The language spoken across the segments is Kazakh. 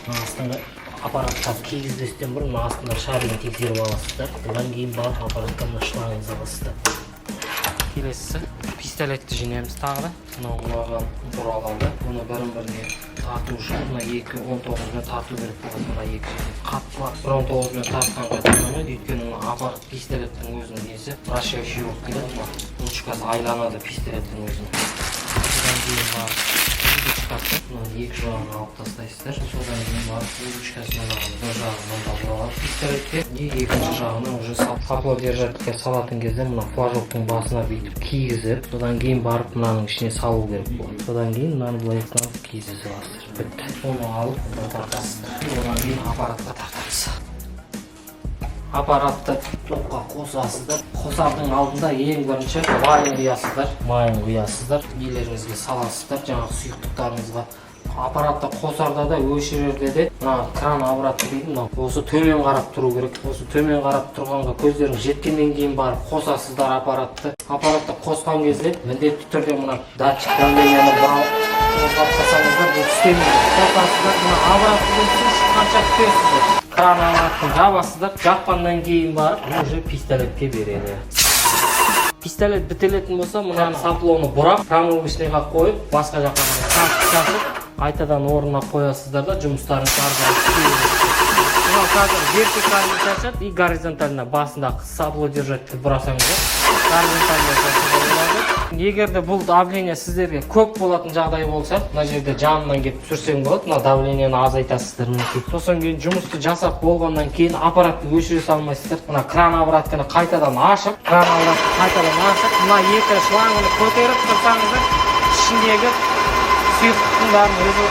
Астыңа аппаратқа кигізбестен бұрын астына шарын тексеріп аласыздар. Одан кейін барып аппаратқа мына шлангыңызды аласыздар. Келесі пистолетті жинаймыз тағы да. Мынаған бұралады. Бұны бірін-біріне тарту үшін мына 2.19-мен тарту керек болады. Мына екі жерде қаттылар. 1.19-мен тартқанға болмайды, өйткені аппарат пистолеттің өзінің несі вращающий болып келеді. Ручкасы айланады пистолеттің өзінің. Содан кейін барып ручкасы екі жағын алып тастайсыздар. Содан кейін барып ручкасын бір жағын мында бұралады пистолетке. Екінші жағына уже сапло держательге салатын кезде мына флажоктың басына бүйтіп кигізіп, содан кейін барып мынаның ішіне салу керек болады. Содан кейін мынаны былай кигізіп саласыздар. Бітті. Оны алып тартасыздар. Одан кейін аппаратқа тартамыз. Аппаратты топқа қосасыздар. Қосардың алдында ең бірінші майын құясыздар. Нелеріңізге саласыздар, жаңағы сұйықтықтарыңызға. Аппаратты қосарда да өшірерде де мына кран обратно дейді, осы төмен қарап тұру керек. Осы төмен қарап тұрғанға көздеріңіз жеткеннен кейін барып қосасыздар аппаратты. Аппаратты қосқан кезде міндетті түрде мына датчик давленияны қосқансаңыздар, бұл істемейді. Қосасыздар, мына обратно су шыққанша күтесіздер. Кран обратно жабасыздар, жапқаннан кейін барып уже пистолетке береді. Пистолет бітелетін болса, мына саплоны бұрап, промывочныйға қойып, басқа жаққа тартып, қайтадан орнына қоясыздар да жұмыстарыңыз ары қарай. Мынау қазір вертикально шашады и горизонтально басында сапло держатель бұрасаңыздар, горизонтально шашады болады. Егер де бұл давление сіздерге көп болатын жағдай болса, мына жерде жанынан келіп түсірсең болады, мына давлениені азайтасыздар мінекей. Сосын кейін жұмысты жасап болғаннан кейін аппаратты өшіре салмайсыздар. Мына кран обратканы қайтадан ашып, мына екі шлангыны көтеріп тұрсаңыздар, ішіндегі сұйықтықтың бәрін өзі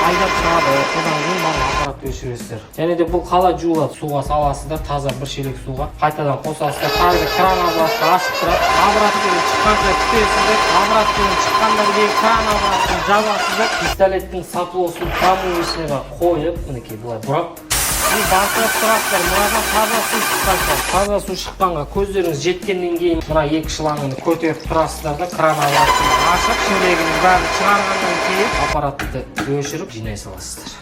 айдап шығады. Содан кейін барлық аппаратты өшіресіздер. Және де бұл қалай жуылады? Суға саласыздар, таза бір шелек суға. Қайтадан қосасыздар. Тағы кран обратты ашып тұрады. Обраттан шыққанша күтесіздер. Обраттан шыққаннан кейін кран обраттын жабасыздар. Пистолеттің саплосын промывочныйға қойып, мінекей былай бұрап басып тұрасыздар. Мынадан таза су шыққанша. Таза су шыққанға көздеріңіз жеткеннен кейін мына екі шлангыны көтеріп тұрасыздар да кран обраттын ашып, ішіндегінің бәрін шығарғаннан кейін аппаратты өшіріп жинай саласыздар.